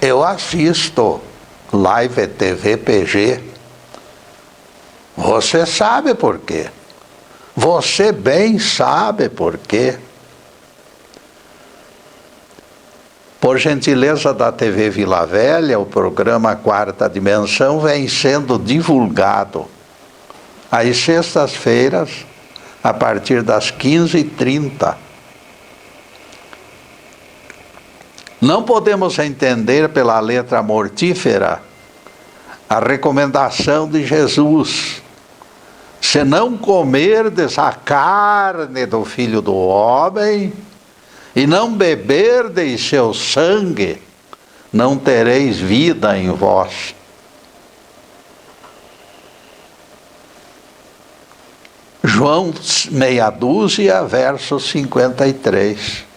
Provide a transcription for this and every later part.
Eu assisto Live TV PG. Você sabe por quê. Você bem sabe por quê. Por gentileza da TV Vila Velha, o programa Quarta Dimensão vem sendo divulgado às sextas-feiras, a partir das 15h30. Não podemos entender pela letra mortífera a recomendação de Jesus: se não comerdes a carne do Filho do Homem e não beberdes seu sangue, não tereis vida em vós. João meia dúzia, verso 53.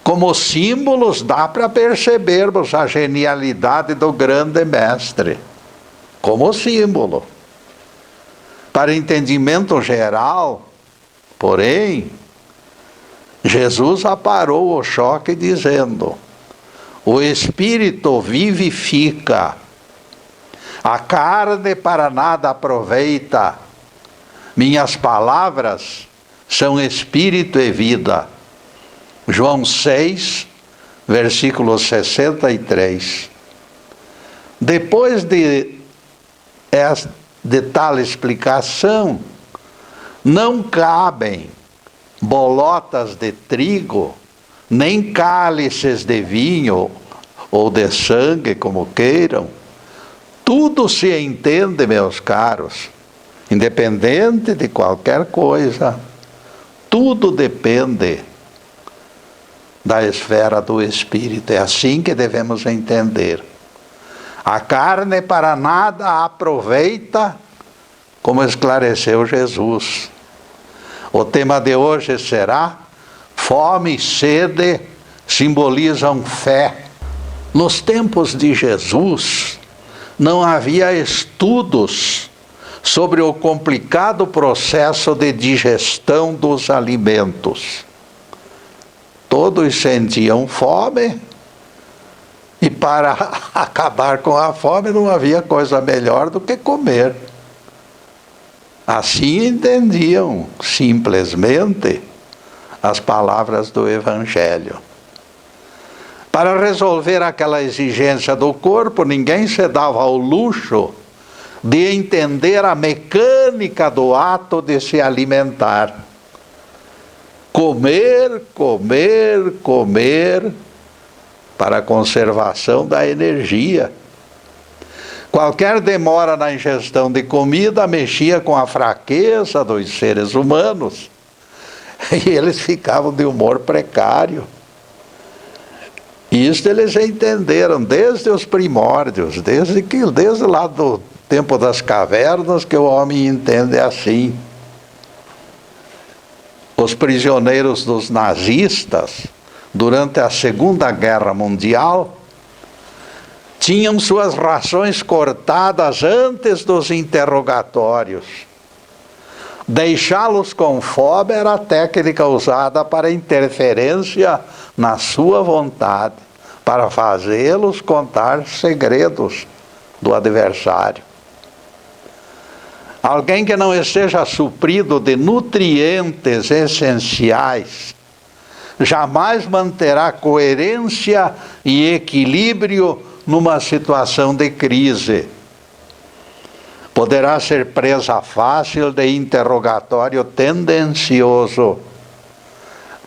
Como símbolos dá para percebermos a genialidade do grande mestre. Como símbolo. Para entendimento geral, porém, Jesus aparou o choque dizendo: o Espírito vivifica, a carne para nada aproveita, minhas palavras são Espírito e vida. João 6, versículo 63. Depois de tal explicação, não cabem bolotas de trigo, nem cálices de vinho ou de sangue, como queiram. Tudo se entende, meus caros, independente de qualquer coisa, tudo depende da esfera do Espírito. É assim que devemos entender. A carne para nada aproveita, como esclareceu Jesus. O tema de hoje será: fome e sede simbolizam fé. Nos tempos de Jesus, não havia estudos sobre o complicado processo de digestão dos alimentos. Todos sentiam fome, e para acabar com a fome não havia coisa melhor do que comer. Assim entendiam simplesmente as palavras do Evangelho. Para resolver aquela exigência do corpo, ninguém se dava ao luxo de entender a mecânica do ato de se alimentar. Comer, comer, comer, para a conservação da energia. Qualquer demora na ingestão de comida mexia com a fraqueza dos seres humanos, e eles ficavam de humor precário. Isso eles entenderam desde os primórdios, desde lá do tempo das cavernas, que o homem entende assim. Os prisioneiros dos nazistas, durante a Segunda Guerra Mundial, tinham suas rações cortadas antes dos interrogatórios. Deixá-los com fome era a técnica usada para interferência na sua vontade, para fazê-los contar segredos do adversário. Alguém que não esteja suprido de nutrientes essenciais jamais manterá coerência e equilíbrio numa situação de crise. Poderá ser presa fácil de interrogatório tendencioso.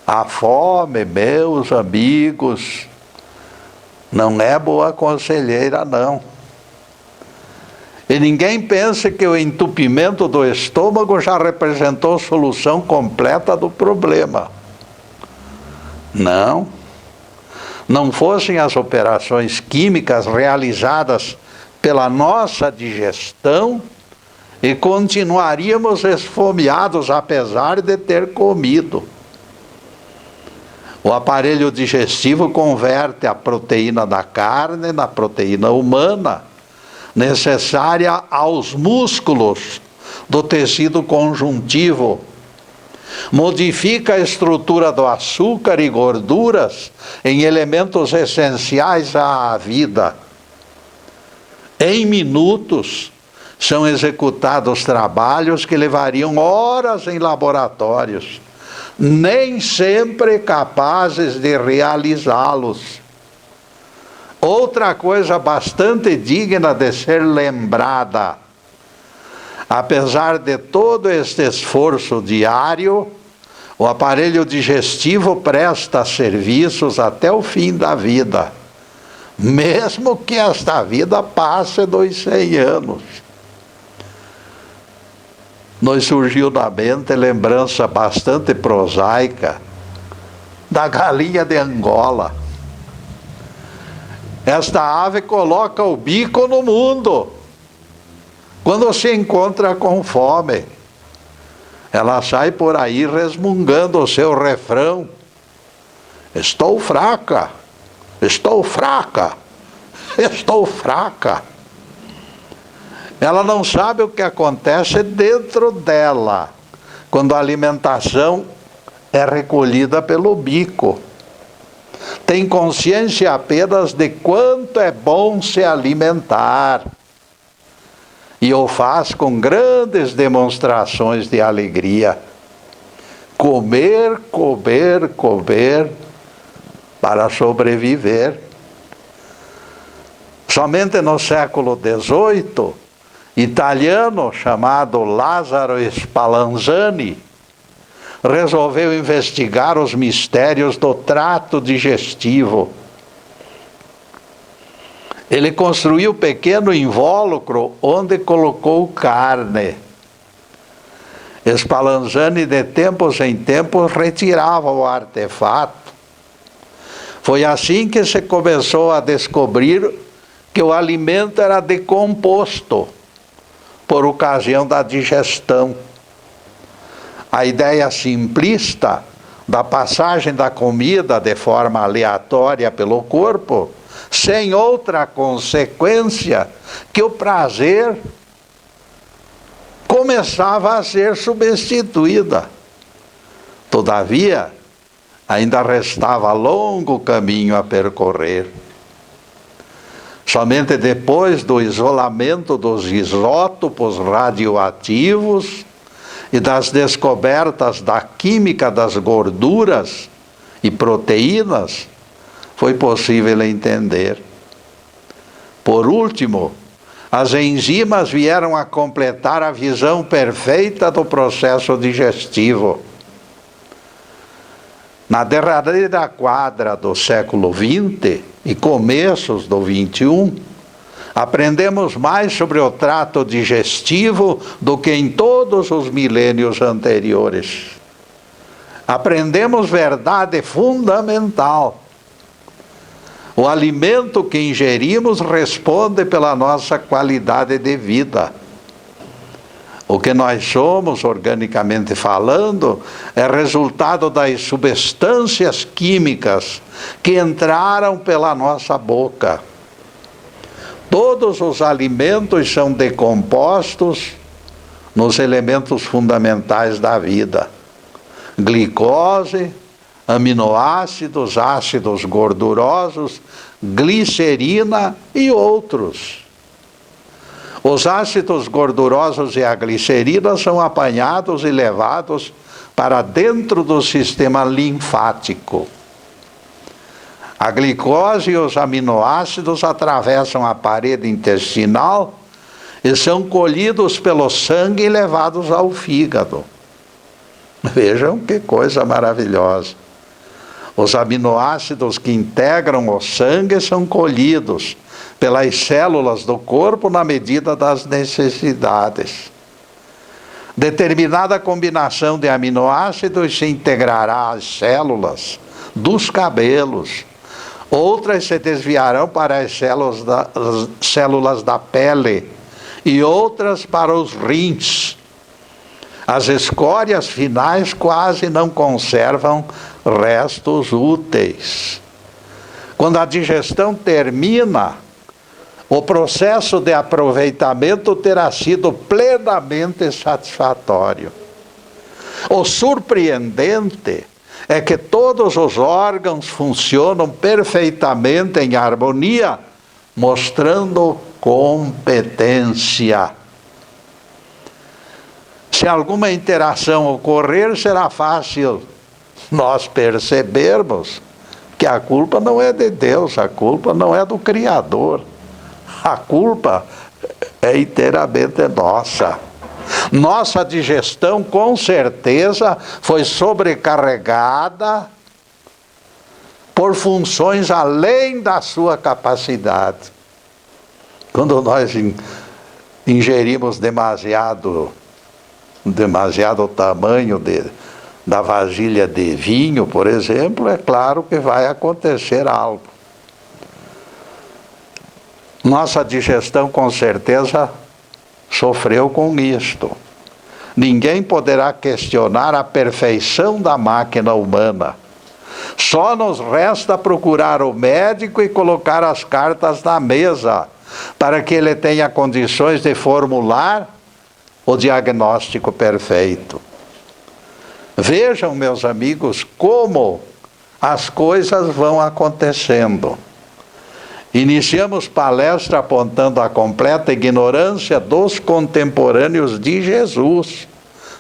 A fome, meus amigos, não é boa conselheira, não. E ninguém pense que o entupimento do estômago já representou solução completa do problema. Não. Não fossem as operações químicas realizadas pela nossa digestão, e continuaríamos esfomeados apesar de ter comido. O aparelho digestivo converte a proteína da carne na proteína humana, necessária aos músculos do tecido conjuntivo. modifica a estrutura do açúcar e gorduras em elementos essenciais à vida. Em minutos, são executados trabalhos que levariam horas em laboratórios, nem sempre capazes de realizá-los. Outra coisa bastante digna de ser lembrada: apesar de todo este esforço diário, o aparelho digestivo presta serviços até o fim da vida, mesmo que esta vida passe dos 100 anos. Nos surgiu na mente lembrança bastante prosaica da galinha de Angola. Esta ave coloca o bico no mundo quando se encontra com fome. Ela sai por aí resmungando o seu refrão: estou fraca, estou fraca, estou fraca. Ela não sabe o que acontece dentro dela quando a alimentação é recolhida pelo bico. Tem consciência apenas de quanto é bom se alimentar. E o faz com grandes demonstrações de alegria. Comer, comer, comer para sobreviver. Somente no século XVIII, italiano chamado Lazzaro Spallanzani resolveu investigar os mistérios do trato digestivo. Ele construiu um pequeno invólucro onde colocou carne. Spallanzani, de tempos em tempos, retirava o artefato. Foi assim que se começou a descobrir que o alimento era decomposto por ocasião da digestão. A ideia simplista da passagem da comida de forma aleatória pelo corpo, sem outra consequência que o prazer começava a ser substituída. Todavia, ainda restava longo caminho a percorrer. Somente depois do isolamento dos isótopos radioativos e das descobertas da química das gorduras e proteínas, foi possível entender. Por último, as enzimas vieram a completar a visão perfeita do processo digestivo. Na derradeira quadra do século XX e começos do XXI, aprendemos mais sobre o trato digestivo do que em todos os milênios anteriores. Aprendemos verdade fundamental. O alimento que ingerimos responde pela nossa qualidade de vida. O que nós somos, organicamente falando, é resultado das substâncias químicas que entraram pela nossa boca. Todos os alimentos são decompostos nos elementos fundamentais da vida: glicose, aminoácidos, ácidos gordurosos, glicerina e outros. Os ácidos gordurosos e a glicerina são apanhados e levados para dentro do sistema linfático. A glicose e os aminoácidos atravessam a parede intestinal e são colhidos pelo sangue e levados ao fígado. Vejam que coisa maravilhosa. Os aminoácidos que integram o sangue são colhidos pelas células do corpo na medida das necessidades. Determinada combinação de aminoácidos se integrará às células dos cabelos. Outras se desviarão para as células da pele e outras para os rins. As escórias finais quase não conservam restos úteis. Quando a digestão termina, o processo de aproveitamento terá sido plenamente satisfatório. O surpreendente é que todos os órgãos funcionam perfeitamente em harmonia, mostrando competência. Se alguma interação ocorrer, será fácil nós percebermos que a culpa não é de Deus, a culpa não é do Criador. A culpa é inteiramente nossa. Nossa digestão, com certeza, foi sobrecarregada por funções além da sua capacidade. Quando nós ingerimos demasiado tamanho da vasilha de vinho, por exemplo, é claro que vai acontecer algo. Nossa digestão, com certeza, sofreu com isto. Ninguém poderá questionar a perfeição da máquina humana. Só nos resta procurar o médico e colocar as cartas na mesa, para que ele tenha condições de formular o diagnóstico perfeito. Vejam, meus amigos, como as coisas vão acontecendo. Iniciamos palestra apontando a completa ignorância dos contemporâneos de Jesus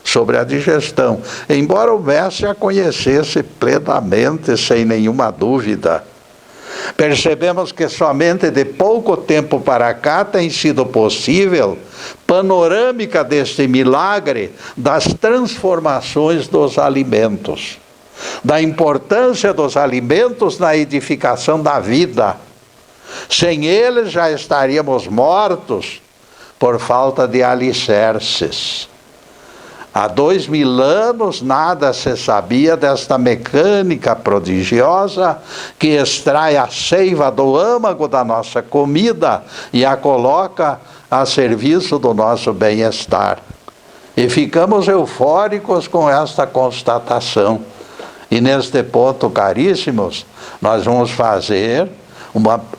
sobre a digestão, embora o mestre a conhecesse plenamente, sem nenhuma dúvida. Percebemos que somente de pouco tempo para cá tem sido possível panorâmica deste milagre das transformações dos alimentos, da importância dos alimentos na edificação da vida. Sem eles já estaríamos mortos por falta de alicerces. Há 2000 anos nada se sabia desta mecânica prodigiosa que extrai a seiva do âmago da nossa comida e a coloca a serviço do nosso bem-estar. E ficamos eufóricos com esta constatação. E neste ponto, caríssimos, nós vamos fazer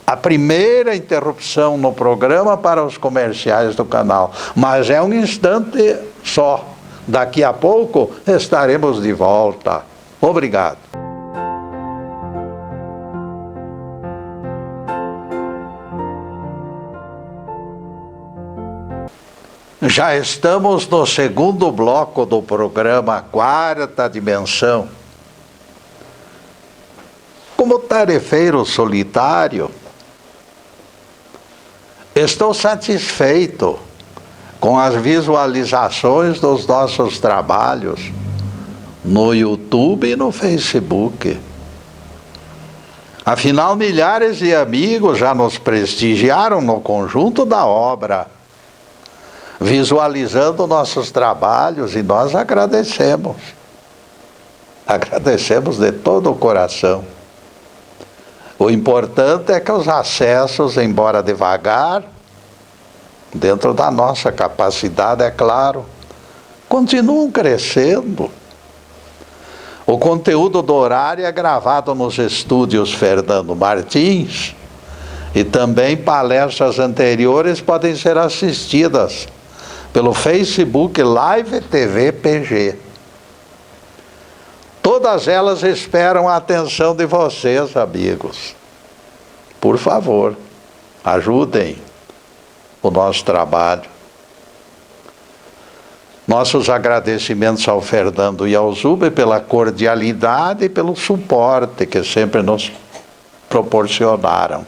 a primeira interrupção no programa para os comerciais do canal. Mas é um instante só. Daqui a pouco estaremos de volta. Obrigado. Já estamos no segundo bloco do programa Quarta Dimensão. Como tarefeiro solitário, estou satisfeito com as visualizações dos nossos trabalhos no YouTube e no Facebook. Afinal, milhares de amigos já nos prestigiaram no conjunto da obra, visualizando nossos trabalhos, e nós agradecemos. Agradecemos de todo o coração. O importante é que os acessos, embora devagar, dentro da nossa capacidade, é claro, continuam crescendo. O conteúdo do horário é gravado nos estúdios Fernando Martins, e também palestras anteriores podem ser assistidas pelo Facebook Live TV PG. Todas elas esperam a atenção de vocês, amigos. Por favor, ajudem o nosso trabalho. Nossos agradecimentos ao Fernando e ao Zuber pela cordialidade e pelo suporte que sempre nos proporcionaram.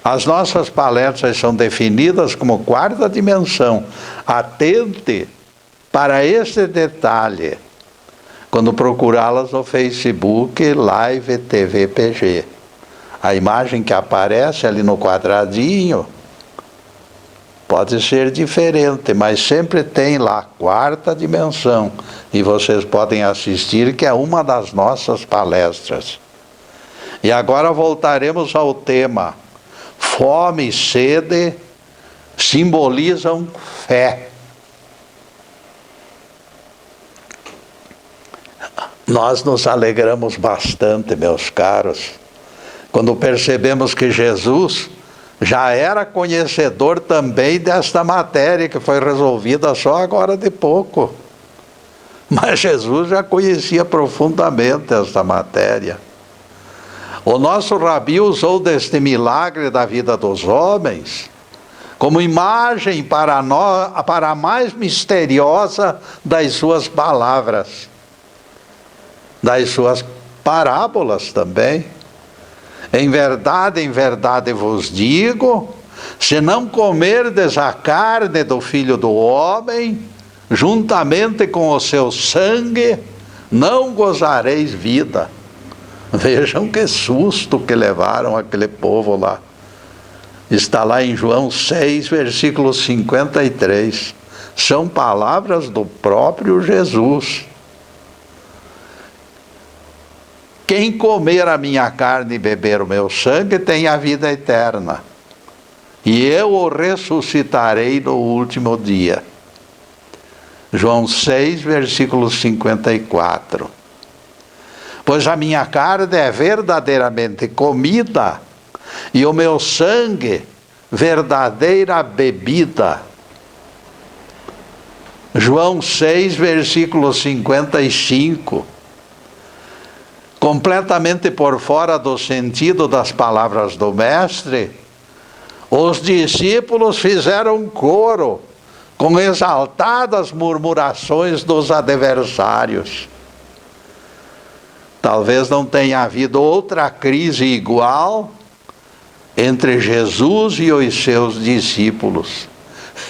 As nossas palestras são definidas como quarta dimensão. Atente para este detalhe quando procurá-las no Facebook Live TV PG. A imagem que aparece ali no quadradinho pode ser diferente, mas sempre tem lá quarta dimensão, e vocês podem assistir, que é uma das nossas palestras. E agora voltaremos ao tema. Fome e sede simbolizam fé. Nós nos alegramos bastante, meus caros, quando percebemos que Jesus já era conhecedor também desta matéria, que foi resolvida só agora de pouco. Mas Jesus já conhecia profundamente esta matéria. O nosso Rabi usou deste milagre da vida dos homens como imagem para a mais misteriosa das suas palavras, das suas parábolas também. Em verdade vos digo, se não comerdes a carne do Filho do Homem, juntamente com o seu sangue, não gozareis vida. Vejam que susto que levaram aquele povo lá. Está lá em João 6, versículo 53. São palavras do próprio Jesus. Quem comer a minha carne e beber o meu sangue tem a vida eterna, e eu o ressuscitarei no último dia. João 6, versículo 54. Pois a minha carne é verdadeiramente comida, e o meu sangue, verdadeira bebida. João 6, versículo 55. Completamente por fora do sentido das palavras do Mestre, os discípulos fizeram coro com exaltadas murmurações dos adversários. Talvez não tenha havido outra crise igual entre Jesus e os seus discípulos.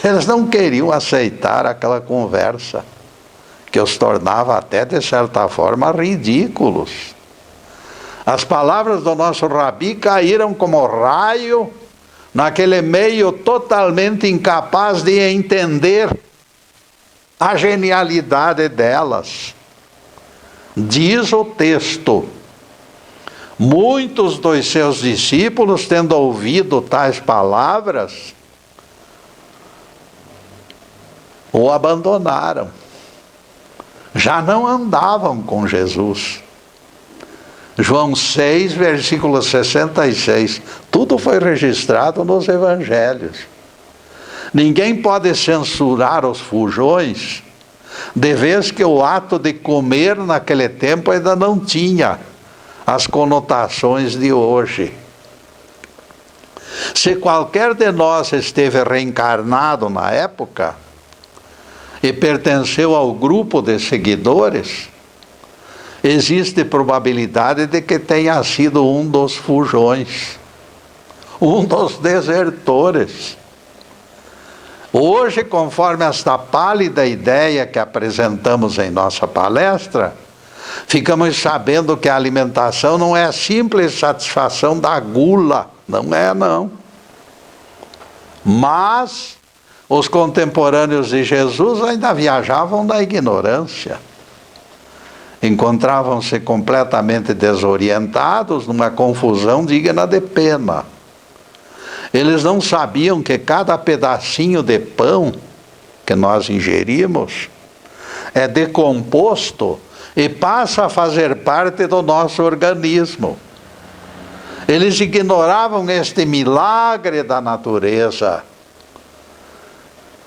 Eles não queriam aceitar aquela conversa, que os tornava até, de certa forma, ridículos. As palavras do nosso Rabi caíram como raio naquele meio totalmente incapaz de entender a genialidade delas. Diz o texto: muitos dos seus discípulos, tendo ouvido tais palavras, o abandonaram. Já não andavam com Jesus. João 6, versículo 66. Tudo foi registrado nos evangelhos. Ninguém pode censurar os fujões, de vez que o ato de comer naquele tempo ainda não tinha as conotações de hoje. Se qualquer de nós esteve reencarnado na época e pertenceu ao grupo de seguidores, existe probabilidade de que tenha sido um dos fujões, um dos desertores. Hoje, conforme esta pálida ideia que apresentamos em nossa palestra, ficamos sabendo que a alimentação não é a simples satisfação da gula, não é não. Mas os contemporâneos de Jesus ainda viajavam na ignorância. Encontravam-se completamente desorientados, numa confusão digna de pena. Eles não sabiam que cada pedacinho de pão que nós ingerimos é decomposto e passa a fazer parte do nosso organismo. Eles ignoravam este milagre da natureza.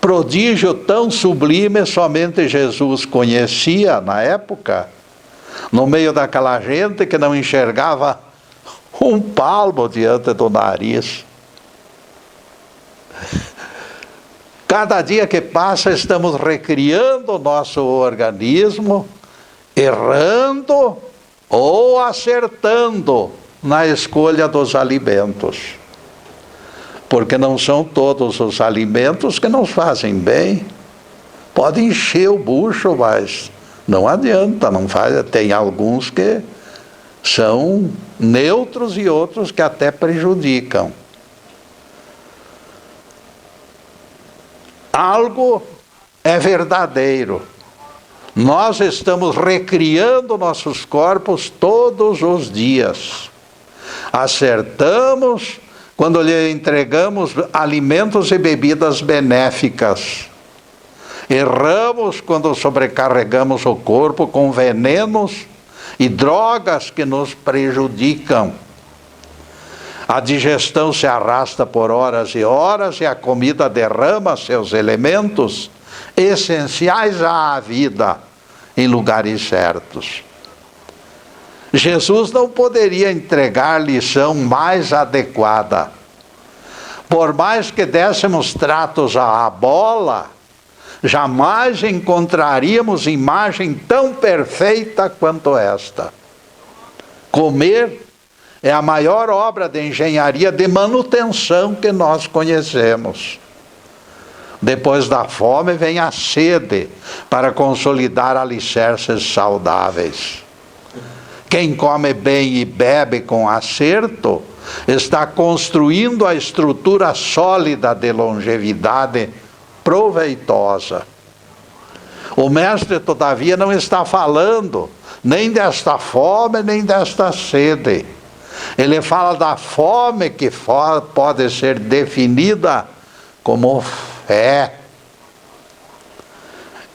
Prodígio tão sublime somente Jesus conhecia na época, no meio daquela gente que não enxergava um palmo diante do nariz. Cada dia que passa estamos recriando o nosso organismo, errando ou acertando na escolha dos alimentos. Porque não são todos os alimentos que nos fazem bem. Pode encher o bucho, mas não adianta, não faz. Tem alguns que são neutros e outros que até prejudicam. Algo é verdadeiro. Nós estamos recriando nossos corpos todos os dias. Acertamos quando lhe entregamos alimentos e bebidas benéficas. Erramos quando sobrecarregamos o corpo com venenos e drogas que nos prejudicam. A digestão se arrasta por horas e horas e a comida derrama seus elementos essenciais à vida em lugares certos. Jesus não poderia entregar lição mais adequada. Por mais que dessemos tratos à bola, jamais encontraríamos imagem tão perfeita quanto esta. Comer é a maior obra de engenharia de manutenção que nós conhecemos. Depois da fome vem a sede para consolidar alicerces saudáveis. Quem come bem e bebe com acerto está construindo a estrutura sólida de longevidade proveitosa. O mestre, todavia, não está falando nem desta fome, nem desta sede. Ele fala da fome que pode ser definida como fé.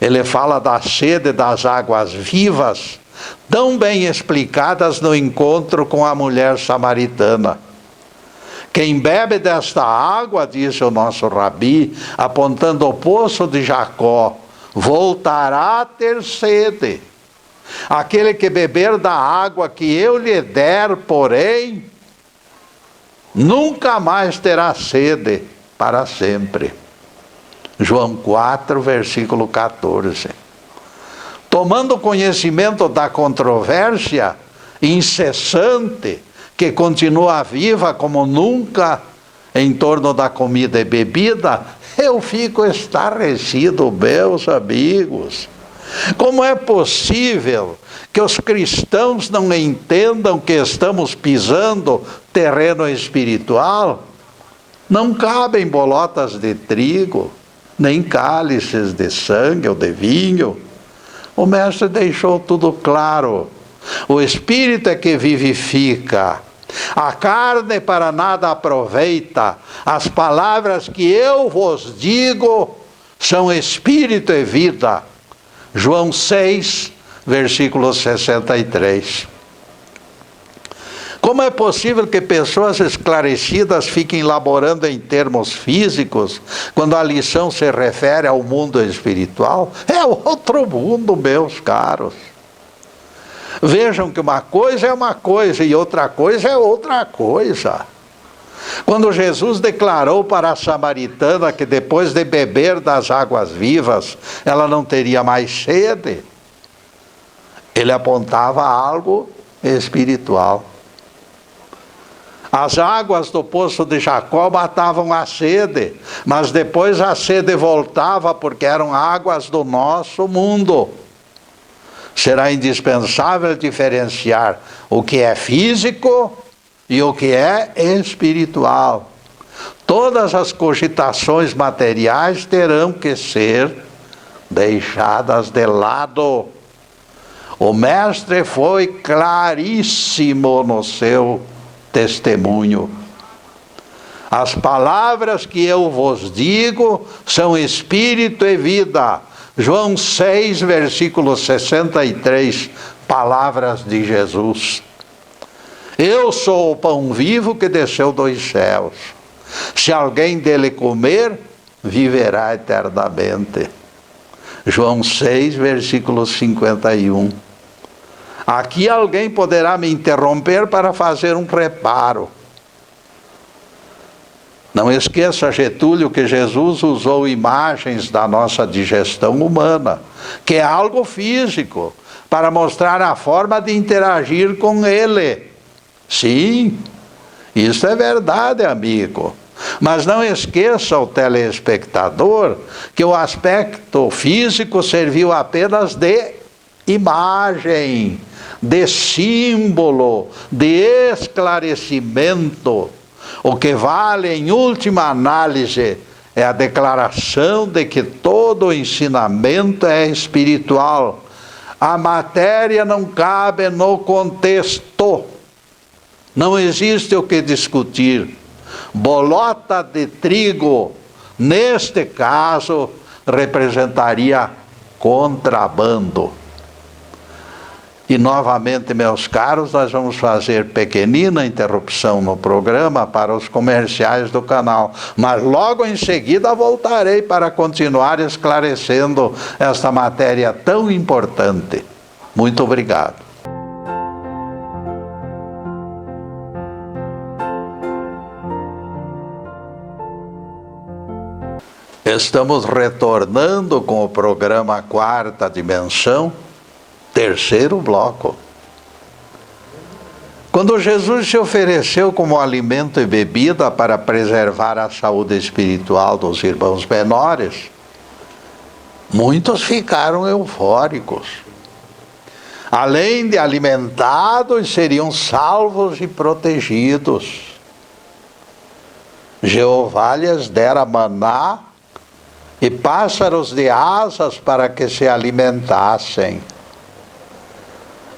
Ele fala da sede das águas vivas, tão bem explicadas no encontro com a mulher samaritana. Quem bebe desta água, disse o nosso Rabi, apontando o poço de Jacó, voltará a ter sede. Aquele que beber da água que eu lhe der, porém, nunca mais terá sede para sempre. João 4, versículo 14. Tomando conhecimento da controvérsia incessante, que continua viva como nunca em torno da comida e bebida, eu fico estarrecido, meus amigos. Como é possível que os cristãos não entendam que estamos pisando terreno espiritual? Não cabem bolotas de trigo, nem cálices de sangue ou de vinho. O mestre deixou tudo claro. O Espírito é que vivifica. A carne para nada aproveita. As palavras que eu vos digo são Espírito e vida. João 6, versículo 63. Como é possível que pessoas esclarecidas fiquem elaborando em termos físicos, quando a lição se refere ao mundo espiritual? É outro mundo, meus caros. Vejam que uma coisa é uma coisa e outra coisa é outra coisa. Quando Jesus declarou para a samaritana que depois de beber das águas vivas, ela não teria mais sede, ele apontava algo espiritual. As águas do poço de Jacó matavam a sede, mas depois a sede voltava porque eram águas do nosso mundo. Será indispensável diferenciar o que é físico e o que é espiritual. Todas as cogitações materiais terão que ser deixadas de lado. O mestre foi claríssimo no seu testemunho. As palavras que eu vos digo são espírito e vida. João 6, versículo 63, palavras de Jesus. Eu sou o pão vivo que desceu dos céus. Se alguém dele comer, viverá eternamente. João 6, versículo 51. Aqui alguém poderá me interromper para fazer um reparo. Não esqueça, Getúlio, que Jesus usou imagens da nossa digestão humana, que é algo físico, para mostrar a forma de interagir com ele. Sim, isso é verdade, amigo. Mas não esqueça o telespectador que o aspecto físico serviu apenas de imagem, de símbolo, de esclarecimento. O que vale em última análise é a declaração de que todo ensinamento é espiritual. A matéria não cabe no contexto. Não existe o que discutir. Bolota de trigo, neste caso, representaria contrabando. E novamente, meus caros, nós vamos fazer pequenina interrupção no programa para os comerciais do canal. Mas logo em seguida voltarei para continuar esclarecendo esta matéria tão importante. Muito obrigado. Estamos retornando com o programa Quarta Dimensão, terceiro bloco. Quando Jesus se ofereceu como alimento e bebida para preservar a saúde espiritual dos irmãos menores, muitos ficaram eufóricos. Além de alimentados, seriam salvos e protegidos. Jeová lhes dera maná e pássaros de asas para que se alimentassem.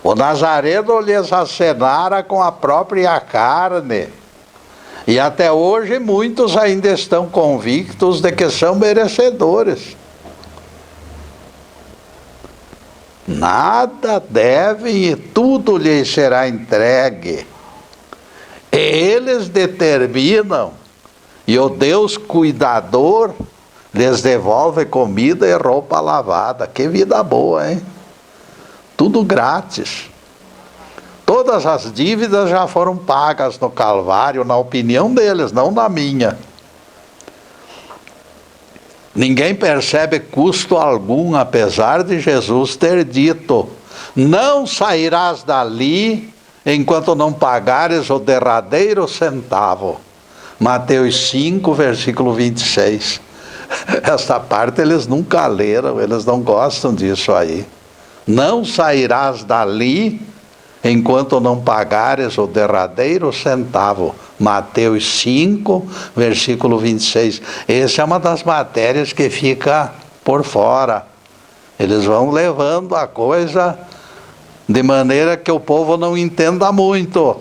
O Nazareno lhes acenara com a própria carne. E até hoje muitos ainda estão convictos de que são merecedores. Nada devem e tudo lhes será entregue. Eles determinam, e o Deus cuidador lhes devolve comida e roupa lavada. Que vida boa, hein? Tudo grátis. Todas as dívidas já foram pagas no Calvário, na opinião deles, não na minha. Ninguém percebe custo algum, apesar de Jesus ter dito: não sairás dali enquanto não pagares o derradeiro centavo. Mateus 5, versículo 26. Esta parte eles nunca leram, eles não gostam disso aí. Não sairás dali enquanto não pagares o derradeiro centavo. Mateus 5, versículo 26. Essa é uma das matérias que fica por fora. Eles vão levando a coisa de maneira que o povo não entenda muito.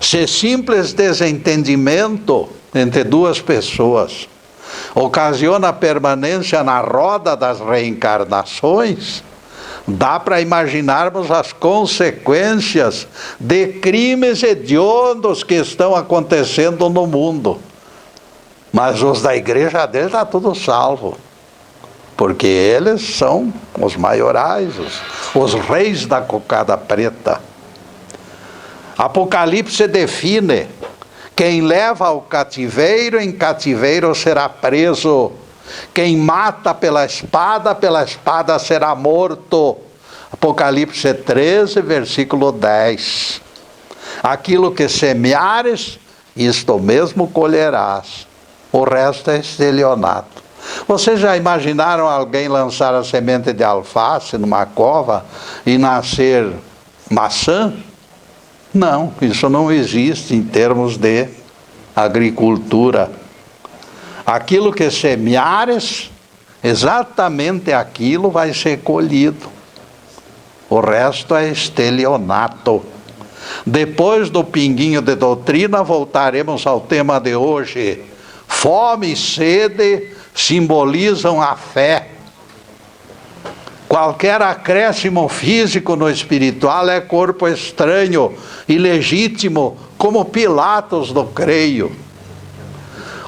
Se simples desentendimento entre duas pessoas ocasiona a permanência na roda das reencarnações, dá para imaginarmos as consequências de crimes hediondos que estão acontecendo no mundo. Mas os da igreja deles está tudo salvo, porque eles são os maiorais, os reis da cocada preta. Apocalipse define: quem leva ao cativeiro, em cativeiro será preso. Quem mata pela espada será morto. Apocalipse 13, versículo 10. Aquilo que semeares, isto mesmo colherás. O resto é estelionato. Vocês já imaginaram alguém lançar a semente de alface numa cova e nascer maçã? Não, isso não existe em termos de agricultura. Aquilo que semeares, exatamente aquilo vai ser colhido. O resto é estelionato. Depois do pinguinho de doutrina, voltaremos ao tema de hoje. Fome e sede simbolizam a fé. Qualquer acréscimo físico no espiritual é corpo estranho, ilegítimo, como Pilatos do creio.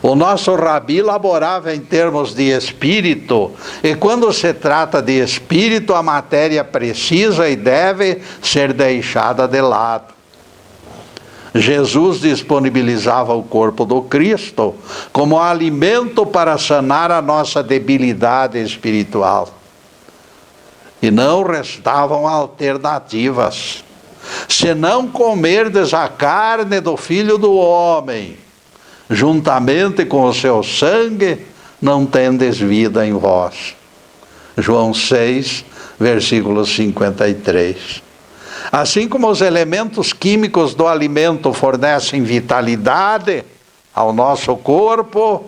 O nosso Rabi laborava em termos de espírito, e quando se trata de espírito, a matéria precisa e deve ser deixada de lado. Jesus disponibilizava o corpo do Cristo como alimento para sanar a nossa debilidade espiritual. E não restavam alternativas. Se não comerdes a carne do Filho do Homem, juntamente com o seu sangue, não tendes vida em vós. João 6, versículo 53. Assim como os elementos químicos do alimento fornecem vitalidade ao nosso corpo,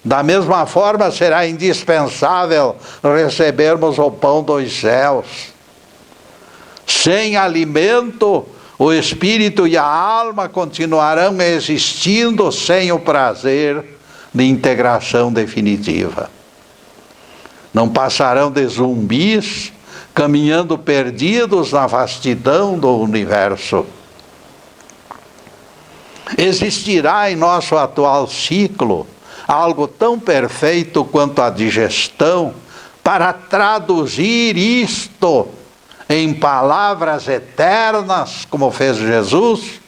da mesma forma será indispensável recebermos o pão dos céus. Sem alimento, o espírito e a alma continuarão existindo sem o prazer de integração definitiva. Não passarão de zumbis caminhando perdidos na vastidão do universo. Existirá em nosso atual ciclo algo tão perfeito quanto a digestão para traduzir isto em palavras eternas, como fez Jesus?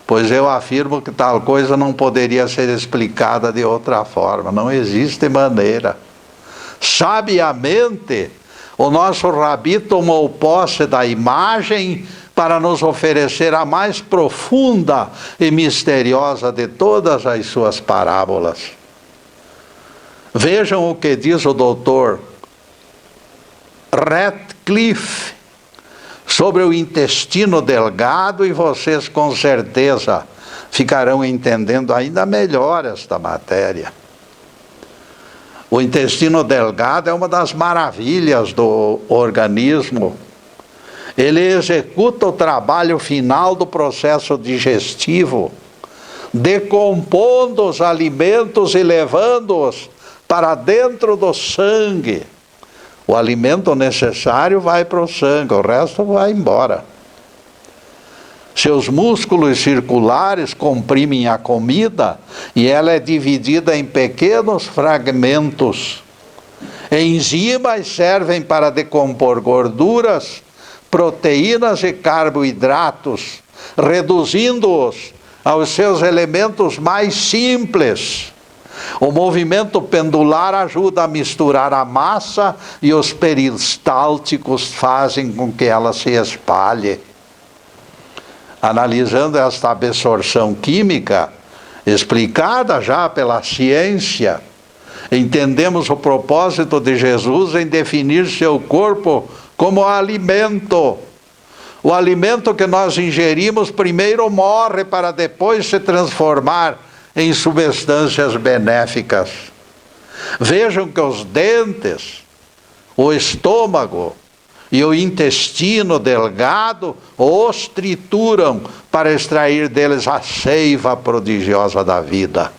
Pois eu afirmo que tal coisa não poderia ser explicada de outra forma, não existe maneira. Sabiamente, o nosso Rabi tomou posse da imagem para nos oferecer a mais profunda e misteriosa de todas as suas parábolas. Vejam o que diz o doutor Radcliffe sobre o intestino delgado, e vocês com certeza ficarão entendendo ainda melhor esta matéria. O intestino delgado é uma das maravilhas do organismo. Ele executa o trabalho final do processo digestivo, decompondo os alimentos e levando-os para dentro do sangue. O alimento necessário vai para o sangue, o resto vai embora. Seus músculos circulares comprimem a comida e ela é dividida em pequenos fragmentos. Enzimas servem para decompor gorduras, proteínas e carboidratos, reduzindo-os aos seus elementos mais simples. O movimento pendular ajuda a misturar a massa e os peristálticos fazem com que ela se espalhe. Analisando esta absorção química, explicada já pela ciência, entendemos o propósito de Jesus em definir seu corpo como alimento. O alimento que nós ingerimos primeiro morre para depois se transformar em substâncias benéficas. Vejam que os dentes, o estômago e o intestino delgado os trituram para extrair deles a seiva prodigiosa da vida.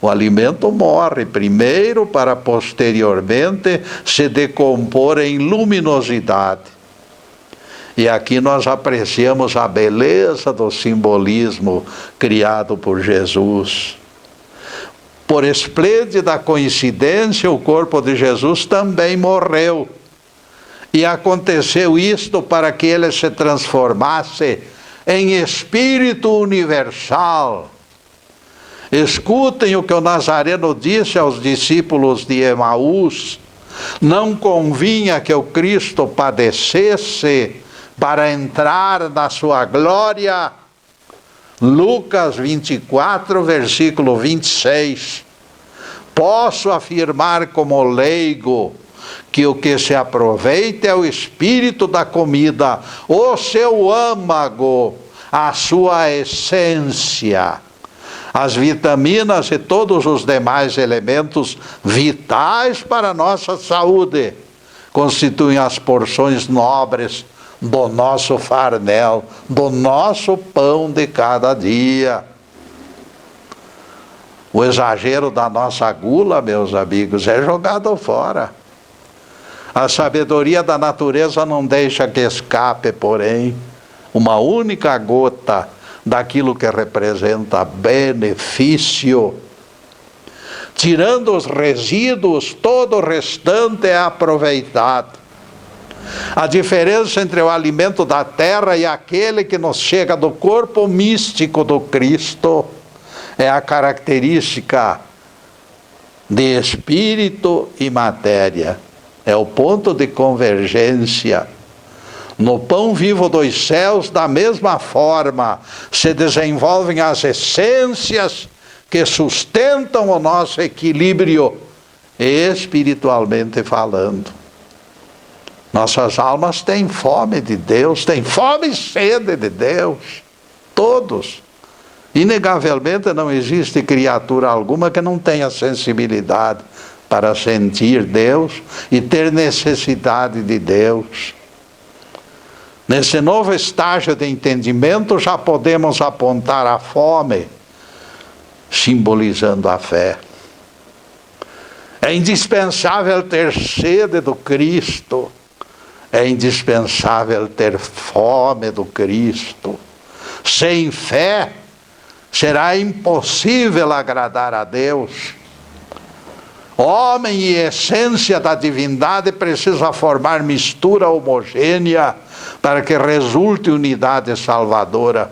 O alimento morre primeiro para posteriormente se decompor em luminosidade. E aqui nós apreciamos a beleza do simbolismo criado por Jesus. Por esplêndida coincidência, o corpo de Jesus também morreu. E aconteceu isto para que ele se transformasse em Espírito universal. Escutem o que o Nazareno disse aos discípulos de Emaús: não convinha que o Cristo padecesse para entrar na sua glória. Lucas 24, versículo 26. Posso afirmar como leigo que o que se aproveita é o espírito da comida, o seu âmago, a sua essência. As vitaminas e todos os demais elementos vitais para a nossa saúde constituem as porções nobres do nosso farnel, do nosso pão de cada dia. O exagero da nossa gula, meus amigos, é jogado fora. A sabedoria da natureza não deixa que escape, porém, uma única gota daquilo que representa benefício. Tirando os resíduos, todo o restante é aproveitado. A diferença entre o alimento da terra e aquele que nos chega do corpo místico do Cristo é a característica de espírito e matéria. É o ponto de convergência. No pão vivo dos céus, da mesma forma, se desenvolvem as essências que sustentam o nosso equilíbrio espiritualmente falando. Nossas almas têm fome de Deus, têm fome e sede de Deus. Todos. Inegavelmente não existe criatura alguma que não tenha sensibilidade para sentir Deus e ter necessidade de Deus. Nesse novo estágio de entendimento já podemos apontar a fome, simbolizando a fé. É indispensável ter sede do Cristo. É indispensável ter fome do Cristo. Sem fé, será impossível agradar a Deus. Homem e essência da divindade precisa formar mistura homogênea para que resulte unidade salvadora.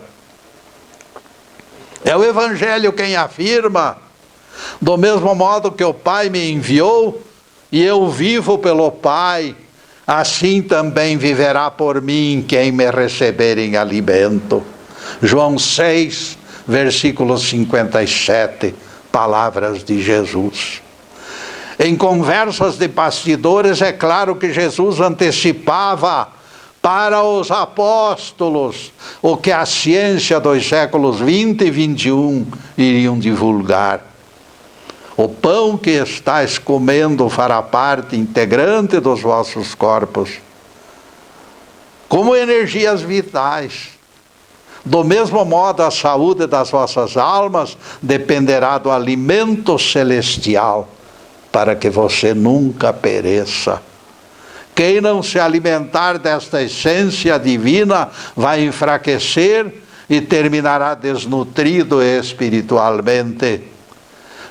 É o Evangelho quem afirma: do mesmo modo que o Pai me enviou e eu vivo pelo Pai, assim também viverá por mim quem me receber em alimento. João 6, versículo 57, palavras de Jesus. Em conversas de bastidores, é claro que Jesus antecipava para os apóstolos o que a ciência dos séculos 20 e 21 iriam divulgar. O pão que estáis comendo fará parte integrante dos vossos corpos, como energias vitais. Do mesmo modo, a saúde das vossas almas dependerá do alimento celestial, para que você nunca pereça. Quem não se alimentar desta essência divina vai enfraquecer e terminará desnutrido espiritualmente.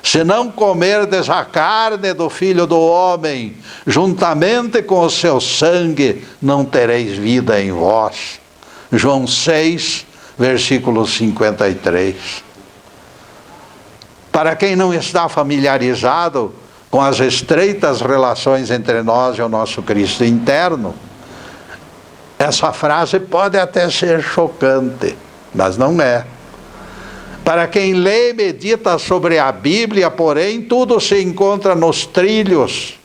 Se não comerdes a carne do Filho do Homem, juntamente com o seu sangue, não tereis vida em vós. João 6, versículo 53. Para quem não está familiarizado com as estreitas relações entre nós e o nosso Cristo interno, essa frase pode até ser chocante, mas não é. Para quem lê e medita sobre a Bíblia, porém, tudo se encontra nos trilhos.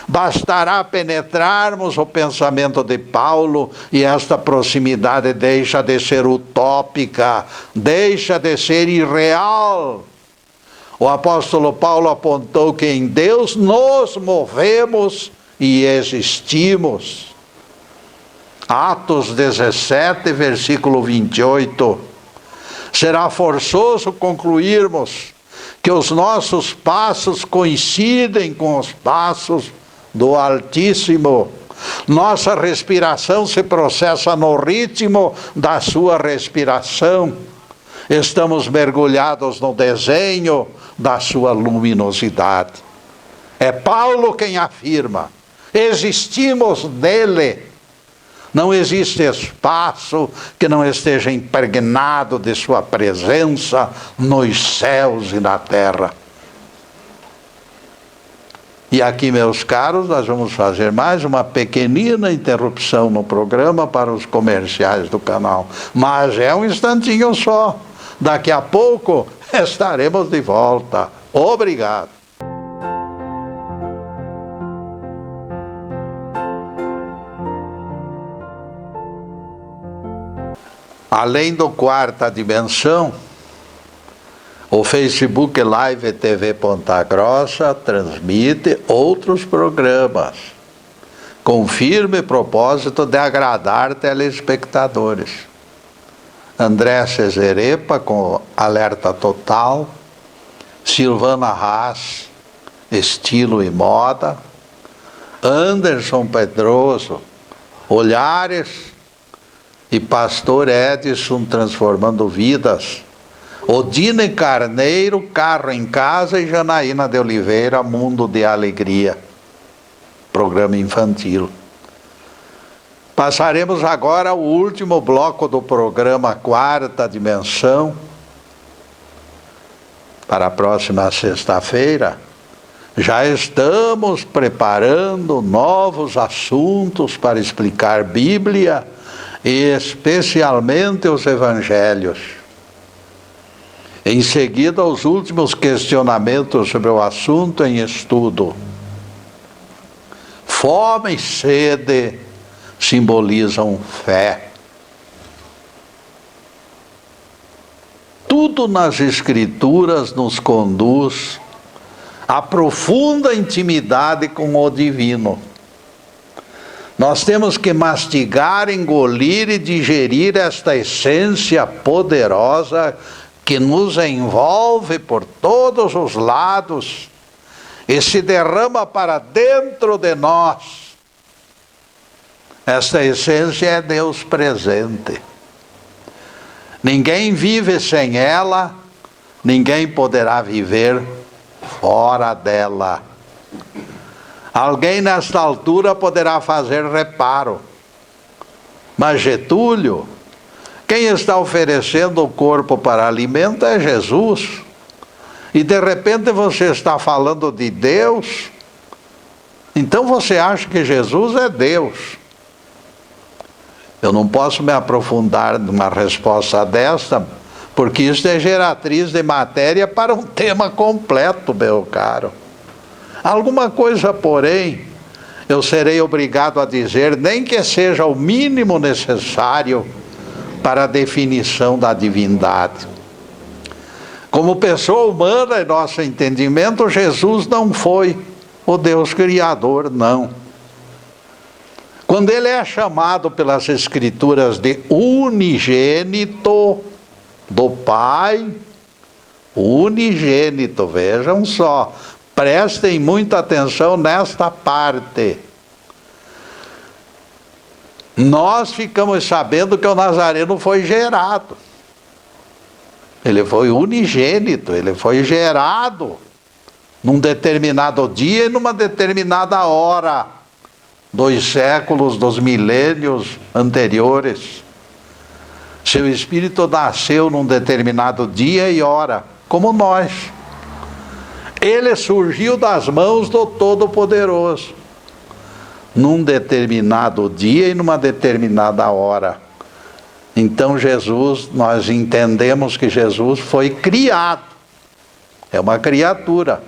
Bastará penetrarmos o pensamento de Paulo e esta proximidade deixa de ser utópica, deixa de ser irreal. O apóstolo Paulo apontou que em Deus nos movemos e existimos. Atos 17, versículo 28. Será forçoso concluirmos que os nossos passos coincidem com os passos do Altíssimo. Nossa respiração se processa no ritmo da sua respiração. Estamos mergulhados no desenho da sua luminosidade. É Paulo quem afirma: existimos nele. Não existe espaço que não esteja impregnado de sua presença nos céus e na terra. E aqui, meus caros, nós vamos fazer mais uma pequenina interrupção no programa para os comerciais do canal. Mas é um instantinho só. Daqui a pouco estaremos de volta. Obrigado. Além do Quarta Dimensão, o Facebook Live TV Ponta Grossa transmite outros programas, com firme propósito de agradar telespectadores. André Cesarepa com Alerta Total, Silvana Haas, Estilo e Moda, Anderson Pedroso, Olhares, e Pastor Edson Transformando Vidas, Odine Carneiro, Carro em Casa, e Janaína de Oliveira, Mundo de Alegria, programa infantil. Passaremos agora ao último bloco do programa Quarta Dimensão, para a próxima sexta-feira. Já estamos preparando novos assuntos para explicar Bíblia, e especialmente os evangelhos. Em seguida, os últimos questionamentos sobre o assunto em estudo. Fome e sede simbolizam fé. Tudo nas Escrituras nos conduz à profunda intimidade com o divino. Nós temos que mastigar, engolir e digerir esta essência poderosa que nos envolve por todos os lados e se derrama para dentro de nós. Esta essência é Deus presente. Ninguém vive sem ela, ninguém poderá viver fora dela. Alguém nesta altura poderá fazer reparo, mas Getúlio, quem está oferecendo o corpo para alimento é Jesus. E de repente você está falando de Deus, então você acha que Jesus é Deus. Eu não posso me aprofundar numa resposta desta, porque isso é geratriz de matéria para um tema completo, meu caro. Alguma coisa, porém, eu serei obrigado a dizer, nem que seja o mínimo necessário para a definição da divindade. Como pessoa humana, em nosso entendimento, Jesus não foi o Deus Criador, não. Quando ele é chamado pelas Escrituras de unigênito do Pai, unigênito, vejam só, prestem muita atenção nesta parte. Nós ficamos sabendo que o Nazareno foi gerado. Ele foi unigênito, ele foi gerado num determinado dia e numa determinada hora dos séculos, dos milênios anteriores. Seu espírito nasceu num determinado dia e hora, como nós. Ele surgiu das mãos do Todo-Poderoso, num determinado dia e numa determinada hora. Então Jesus, nós entendemos que Jesus foi criado, é uma criatura.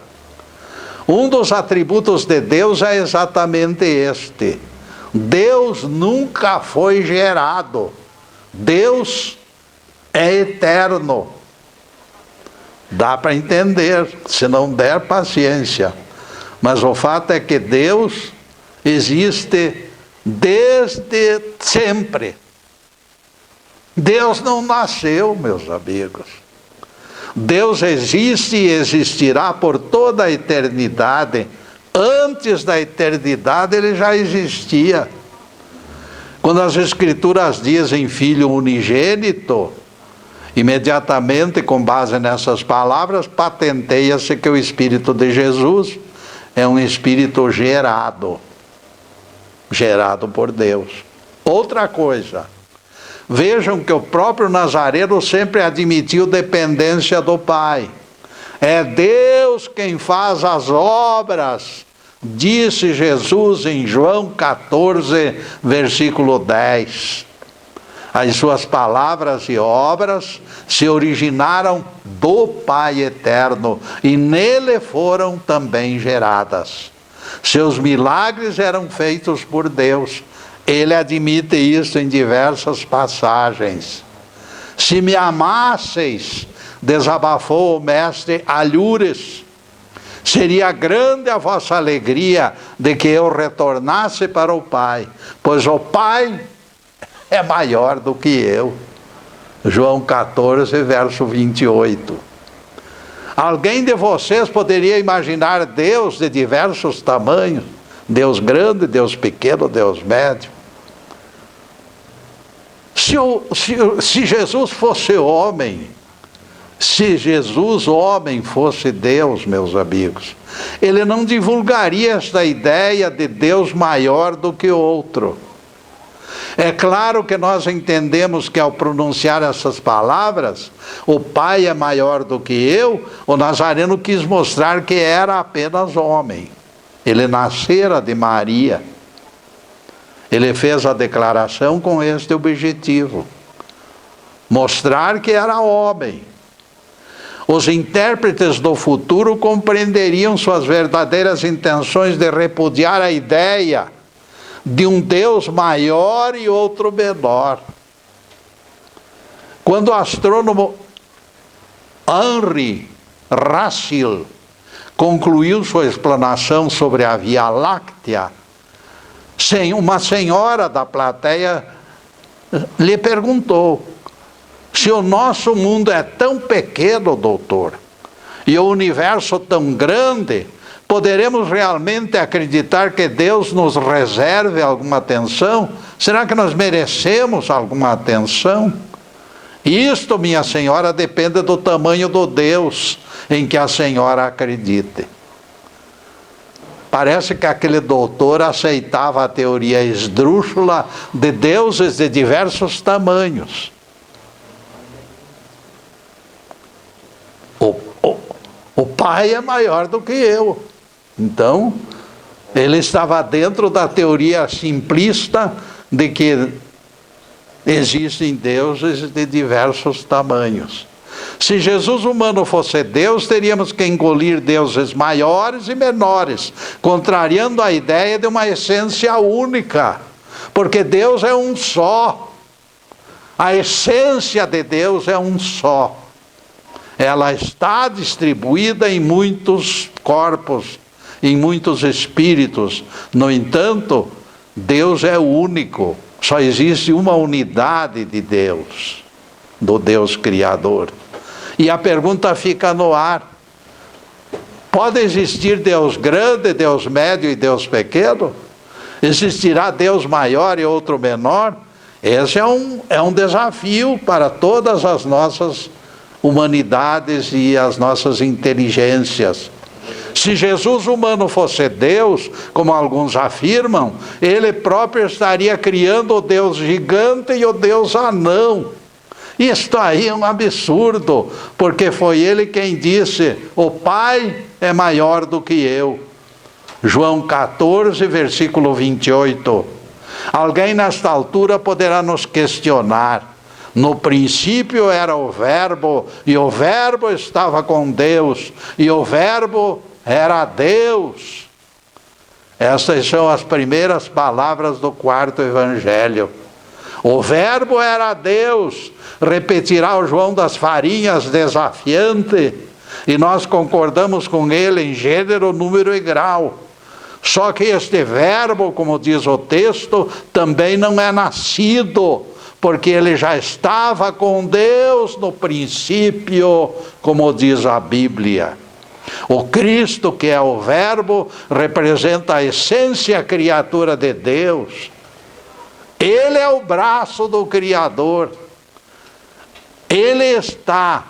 Um dos atributos de Deus é exatamente este: Deus nunca foi gerado, Deus é eterno. Dá para entender, se não der, paciência. Mas o fato é que Deus existe desde sempre. Deus não nasceu, meus amigos. Deus existe e existirá por toda a eternidade. Antes da eternidade ele já existia. Quando as Escrituras dizem Filho unigênito, imediatamente, com base nessas palavras, patenteia-se que o Espírito de Jesus é um Espírito gerado por Deus. Outra coisa, vejam que o próprio Nazareno sempre admitiu dependência do Pai. É Deus quem faz as obras, disse Jesus em João 14, versículo 10. As suas palavras e obras se originaram do Pai eterno e nele foram também geradas. Seus milagres eram feitos por Deus. Ele admite isso em diversas passagens. Se me amasseis, desabafou o mestre Alhures, seria grande a vossa alegria de que eu retornasse para o Pai, pois o Pai é maior do que eu. João 14, verso 28. Alguém de vocês poderia imaginar Deus de diversos tamanhos? Deus grande, Deus pequeno, Deus médio. Se Jesus fosse homem, se Jesus, homem, fosse Deus, meus amigos, ele não divulgaria esta ideia de Deus maior do que outro. É claro que nós entendemos que ao pronunciar essas palavras, o Pai é maior do que eu, o Nazareno quis mostrar que era apenas homem. Ele nascera de Maria. Ele fez a declaração com este objetivo: mostrar que era homem. Os intérpretes do futuro compreenderiam suas verdadeiras intenções de repudiar a ideia de um Deus maior e outro menor. Quando o astrônomo Henri Racil concluiu sua explanação sobre a Via Láctea, uma senhora da plateia lhe perguntou: se o nosso mundo é tão pequeno, doutor, e o universo tão grande, Poderemos realmente acreditar que Deus nos reserve alguma atenção? Será que nós merecemos alguma atenção? Isto, minha senhora, depende do tamanho do Deus em que a senhora acredite. Parece que aquele doutor aceitava a teoria esdrúxula de deuses de diversos tamanhos. O pai é maior do que eu. Então, ele estava dentro da teoria simplista de que existem deuses de diversos tamanhos. Se Jesus humano fosse Deus, teríamos que engolir deuses maiores e menores, contrariando a ideia de uma essência única, porque Deus é um só. A essência de Deus é um só. Ela está distribuída em muitos corpos, em muitos espíritos. No entanto, Deus é único. Só existe uma unidade de Deus, do Deus Criador. E a pergunta fica no ar: pode existir Deus grande, Deus médio e Deus pequeno? Existirá Deus maior e outro menor? Esse é um desafio para todas as nossas humanidades e as nossas inteligências. Se Jesus humano fosse Deus, como alguns afirmam, ele próprio estaria criando o Deus gigante e o Deus anão. Isto aí é um absurdo, porque foi ele quem disse: o Pai é maior do que eu. João 14, versículo 28. Alguém nesta altura poderá nos questionar: no princípio era o Verbo, e o Verbo estava com Deus, e o Verbo era Deus. Essas são as primeiras palavras do quarto evangelho. O Verbo era Deus, repetirá o João das Farinhas desafiante, e nós concordamos com ele em gênero, número e grau. Só que este Verbo, como diz o texto, também não é nascido, porque ele já estava com Deus no princípio, como diz a Bíblia. O Cristo, que é o Verbo, representa a essência criatura de Deus. Ele é o braço do Criador. Ele está,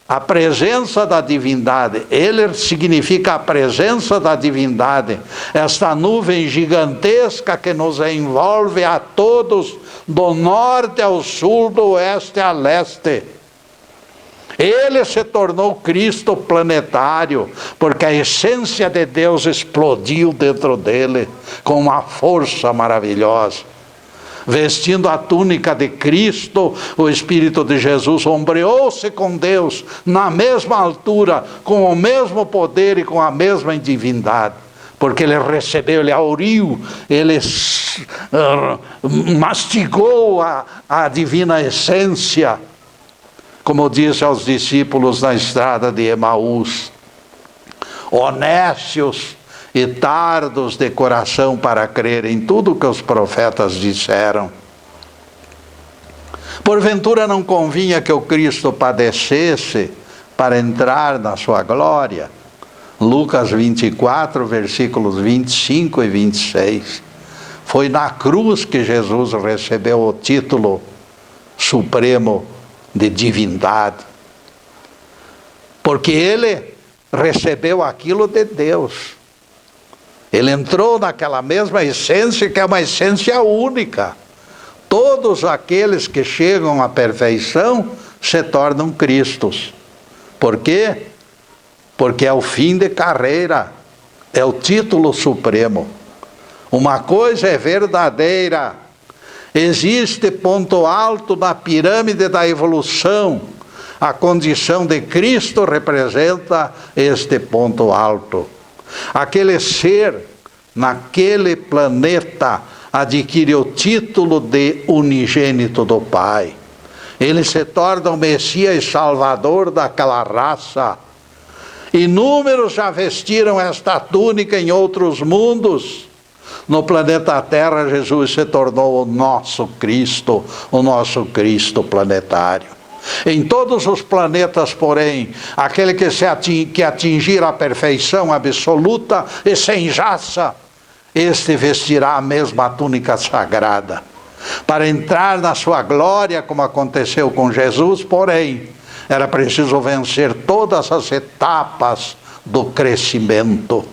a presença da divindade, ele significa a presença da divindade, esta nuvem gigantesca que nos envolve a todos, do norte ao sul, do oeste a leste. Ele se tornou Cristo planetário, porque a essência de Deus explodiu dentro dele, com uma força maravilhosa. Vestindo a túnica de Cristo, o Espírito de Jesus ombreou-se com Deus, na mesma altura, com o mesmo poder e com a mesma divindade. Porque ele recebeu, ele auriu, ele mastigou a divina essência, como disse aos discípulos na estrada de Emaús: honestos e tardos de coração para crer em tudo que os profetas disseram. Porventura não convinha que o Cristo padecesse para entrar na sua glória? Lucas 24, versículos 25 e 26. Foi na cruz que Jesus recebeu o título supremo de divindade, porque ele recebeu aquilo de Deus. Ele entrou naquela mesma essência, que é uma essência única. Todos aqueles que chegam à perfeição se tornam Cristos. Por quê? Porque é o fim de carreira, é o título supremo. Uma coisa é verdadeira: existe ponto alto na pirâmide da evolução. A condição de Cristo representa este ponto alto. Aquele ser, naquele planeta, adquire o título de unigênito do Pai. Ele se torna o Messias Salvador daquela raça. Inúmeros já vestiram esta túnica em outros mundos. No planeta Terra, Jesus se tornou o nosso Cristo planetário. Em todos os planetas, porém, aquele que atingir a perfeição absoluta e sem jaça, este vestirá a mesma túnica sagrada. Para entrar na sua glória, como aconteceu com Jesus, porém, era preciso vencer todas as etapas do crescimento.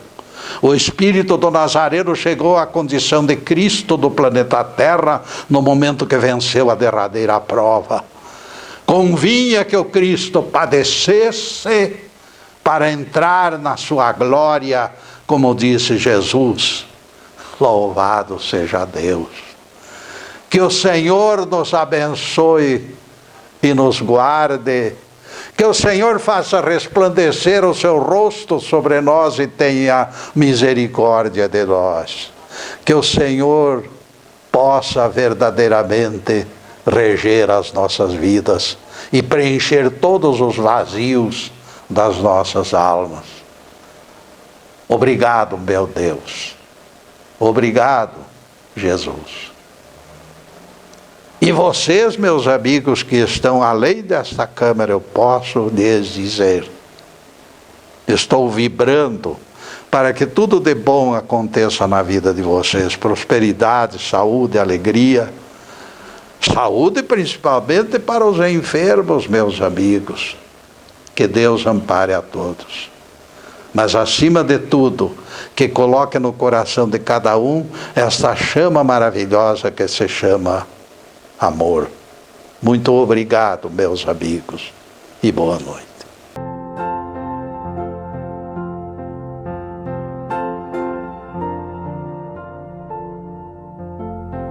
O Espírito do Nazareno chegou à condição de Cristo do planeta Terra no momento que venceu a derradeira prova. Convinha que o Cristo padecesse para entrar na sua glória, como disse Jesus. Louvado seja Deus. Que o Senhor nos abençoe e nos guarde. Que o Senhor faça resplandecer o seu rosto sobre nós e tenha misericórdia de nós. Que o Senhor possa verdadeiramente reger as nossas vidas e preencher todos os vazios das nossas almas. Obrigado, meu Deus. Obrigado, Jesus. E vocês, meus amigos que estão além desta câmera, eu posso lhes dizer, estou vibrando para que tudo de bom aconteça na vida de vocês. Prosperidade, saúde, alegria. Saúde principalmente para os enfermos, meus amigos. Que Deus ampare a todos. Mas acima de tudo, que coloque no coração de cada um esta chama maravilhosa que se chama amor. Muito obrigado, meus amigos, e boa noite.